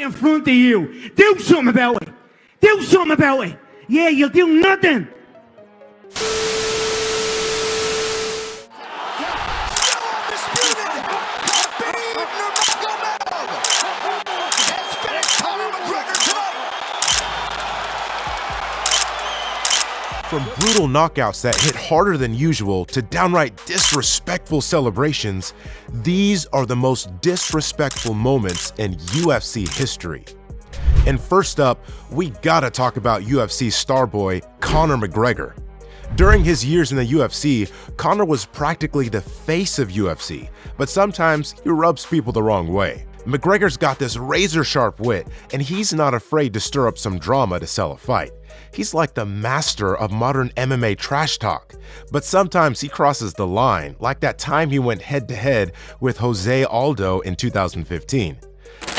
in front of you. Do something about it. Do something about it. Yeah, you'll do nothing. From brutal knockouts that hit harder than usual to downright disrespectful celebrations, these are the most disrespectful moments in UFC history. And first up, we gotta talk about UFC star boy Conor McGregor. During his years in the UFC, Conor was practically the face of UFC, but sometimes he rubs people the wrong way. McGregor's got this razor-sharp wit, and he's not afraid to stir up some drama to sell a fight. He's like the master of modern MMA trash talk, but sometimes he crosses the line, like that time he went head-to-head with Jose Aldo in 2015.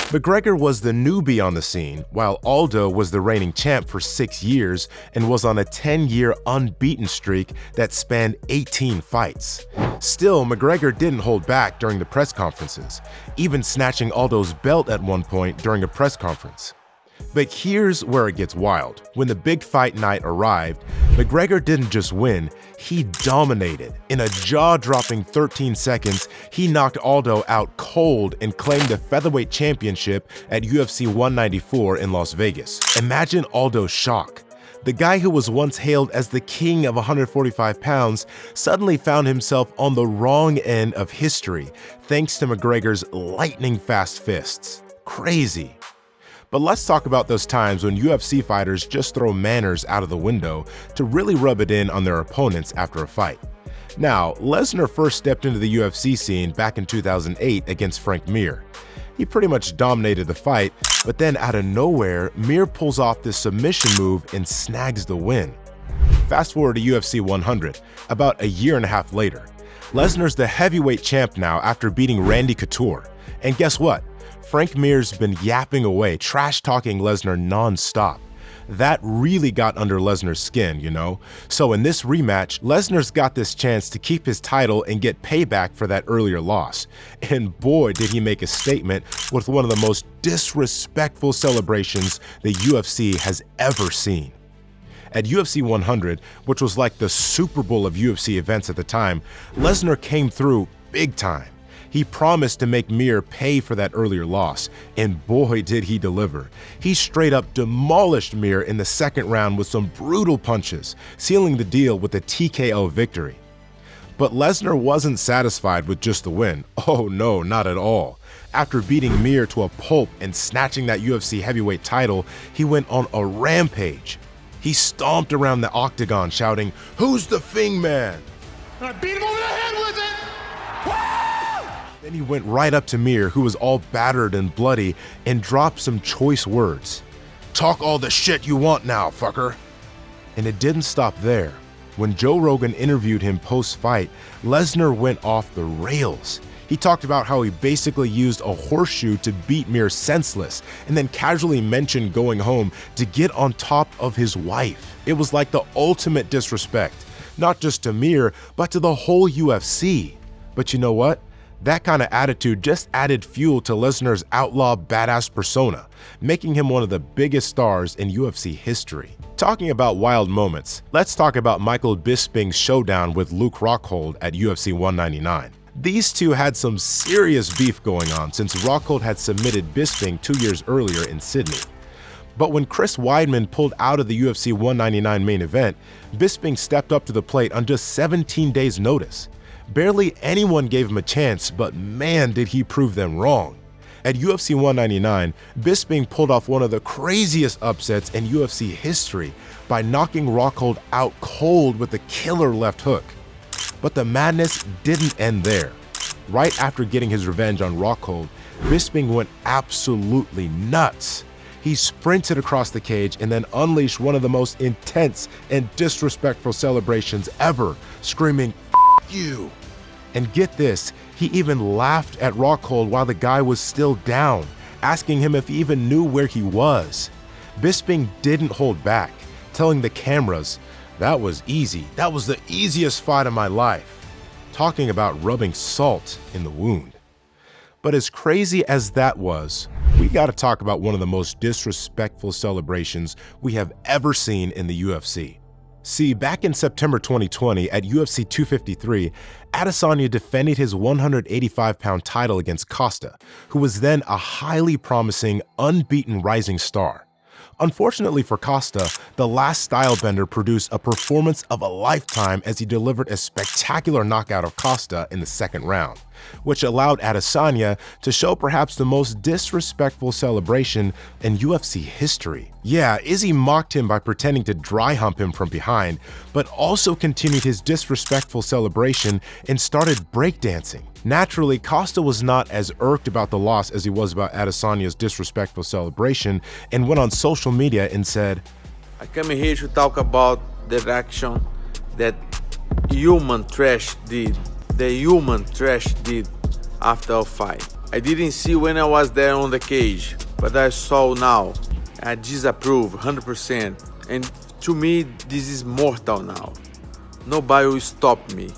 McGregor was the newbie on the scene, while Aldo was the reigning champ for 6 years and was on a 10-year unbeaten streak that spanned 18 fights. Still, McGregor didn't hold back during the press conferences, even snatching Aldo's belt at one point during a press conference. But here's where it gets wild. When the big fight night arrived, McGregor didn't just win, he dominated. In a jaw-dropping 13 seconds, he knocked Aldo out cold and claimed the featherweight championship at UFC 194 in Las Vegas. Imagine Aldo's shock. The guy who was once hailed as the king of 145 pounds suddenly found himself on the wrong end of history thanks to McGregor's lightning-fast fists. Crazy. But let's talk about those times when UFC fighters just throw manners out of the window to really rub it in on their opponents after a fight. Now, Lesnar first stepped into the UFC scene back in 2008 against Frank Mir. He pretty much dominated the fight, but then out of nowhere, Mir pulls off this submission move and snags the win. Fast forward to UFC 100, about a year and a half later. Lesnar's the heavyweight champ now after beating Randy Couture. And guess what? Frank Mir's been yapping away, trash-talking Lesnar non-stop. That really got under Lesnar's skin, you know? So in this rematch, Lesnar's got this chance to keep his title and get payback for that earlier loss. And boy, did he make a statement with one of the most disrespectful celebrations the UFC has ever seen. At UFC 100, which was like the Super Bowl of UFC events at the time, Lesnar came through big time. He promised to make Mir pay for that earlier loss, and boy did he deliver. He straight up demolished Mir in the second round with some brutal punches, sealing the deal with a TKO victory. But Lesnar wasn't satisfied with just the win. Oh no, not at all. After beating Mir to a pulp and snatching that UFC heavyweight title, he went on a rampage. He stomped around the octagon shouting, "Who's the Fing Man?" I beat him over the head with it! Then he went right up to Mir, who was all battered and bloody, and dropped some choice words. "Talk all the shit you want now, fucker." And it didn't stop there. When Joe Rogan interviewed him post-fight, Lesnar went off the rails. He talked about how he basically used a horseshoe to beat Mir senseless, and then casually mentioned going home to get on top of his wife. It was like the ultimate disrespect, not just to Mir, but to the whole UFC. But you know what? That kind of attitude just added fuel to Lesnar's outlaw badass persona, making him one of the biggest stars in UFC history. Talking about wild moments, let's talk about Michael Bisping's showdown with Luke Rockhold at UFC 199. These two had some serious beef going on since Rockhold had submitted Bisping 2 years earlier in Sydney. But when Chris Weidman pulled out of the UFC 199 main event, Bisping stepped up to the plate on just 17 days' notice. Barely anyone gave him a chance, but man did he prove them wrong. At UFC 199, Bisping pulled off one of the craziest upsets in UFC history by knocking Rockhold out cold with a killer left hook. But the madness didn't end there. Right after getting his revenge on Rockhold, Bisping went absolutely nuts. He sprinted across the cage and then unleashed one of the most intense and disrespectful celebrations ever, screaming, "F you!" And get this, he even laughed at Rockhold while the guy was still down, asking him if he even knew where he was. Bisping didn't hold back, telling the cameras, "That was easy. That was the easiest fight of my life." Talking about rubbing salt in the wound. But as crazy as that was, we gotta talk about one of the most disrespectful celebrations we have ever seen in the UFC. See, back in September 2020 at UFC 253, Adesanya defended his 185-pound title against Costa, who was then a highly promising, unbeaten rising star. Unfortunately for Costa, the last stylebender produced a performance of a lifetime as he delivered a spectacular knockout of Costa in the second round, which allowed Adesanya to show perhaps the most disrespectful celebration in UFC history. Yeah, Izzy mocked him by pretending to dry hump him from behind, but also continued his disrespectful celebration and started breakdancing. Naturally, Costa was not as irked about the loss as he was about Adesanya's disrespectful celebration and went on social media and said, "I come here to talk about the action that human trash did. The human trash did after a fight. I didn't see when I was there on the cage, but I saw now. I disapprove 100%. And to me, this is mortal now. Nobody will stop me.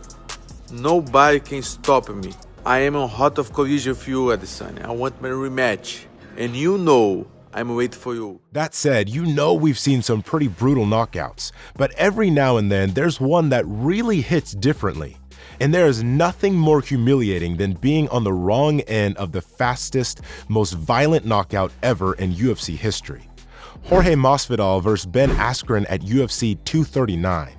Nobody can stop me. I am on hot of collision with you, Adesanya. I want my rematch. And you know I'm waiting for you." That said, you know we've seen some pretty brutal knockouts, but every now and then there's one that really hits differently. And there is nothing more humiliating than being on the wrong end of the fastest, most violent knockout ever in UFC history. Jorge Masvidal vs. Ben Askren at UFC 239.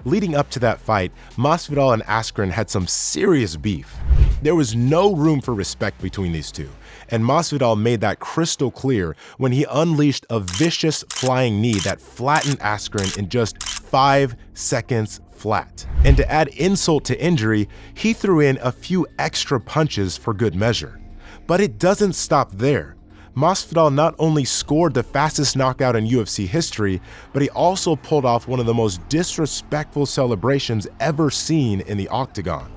Leading up to that fight, Masvidal and Askren had some serious beef. There was no room for respect between these two, and Masvidal made that crystal clear when he unleashed a vicious flying knee that flattened Askren in just 5 seconds flat. And to add insult to injury, he threw in a few extra punches for good measure. But it doesn't stop there. Masvidal not only scored the fastest knockout in UFC history, but he also pulled off one of the most disrespectful celebrations ever seen in the octagon.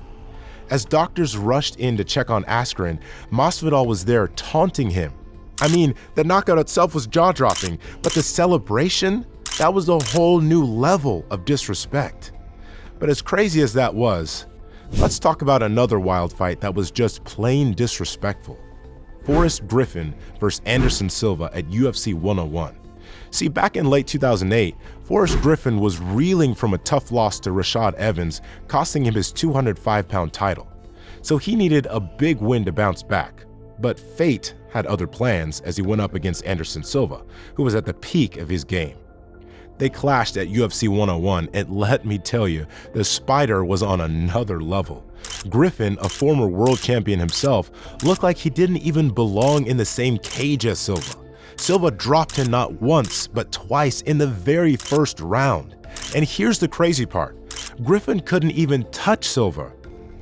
As doctors rushed in to check on Askren, Masvidal was there taunting him. I mean, the knockout itself was jaw-dropping, but the celebration? That was a whole new level of disrespect. But as crazy as that was, let's talk about another wild fight that was just plain disrespectful. Forrest Griffin vs. Anderson Silva at UFC 101. See, back in late 2008, Forrest Griffin was reeling from a tough loss to Rashad Evans, costing him his 205-pound title. So he needed a big win to bounce back. But fate had other plans as he went up against Anderson Silva, who was at the peak of his game. They clashed at UFC 101, and let me tell you, the Spider was on another level. Griffin, a former world champion himself, looked like he didn't even belong in the same cage as Silva. Silva dropped him not once, but twice in the very first round. And here's the crazy part. Griffin couldn't even touch Silva.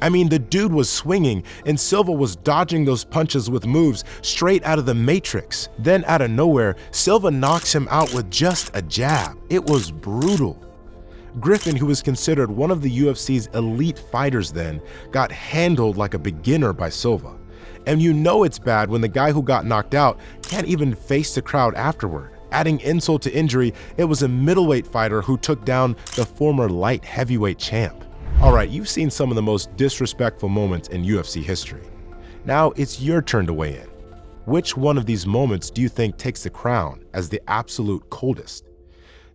I mean, the dude was swinging, and Silva was dodging those punches with moves straight out of the Matrix. Then out of nowhere, Silva knocks him out with just a jab. It was brutal. Griffin, who was considered one of the UFC's elite fighters then, got handled like a beginner by Silva. And you know it's bad when the guy who got knocked out can't even face the crowd afterward. Adding insult to injury, it was a middleweight fighter who took down the former light heavyweight champ. Alright, you've seen some of the most disrespectful moments in UFC history. Now it's your turn to weigh in. Which one of these moments do you think takes the crown as the absolute coldest?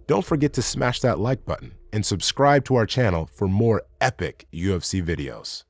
Don't forget to smash that like button and subscribe to our channel for more epic UFC videos.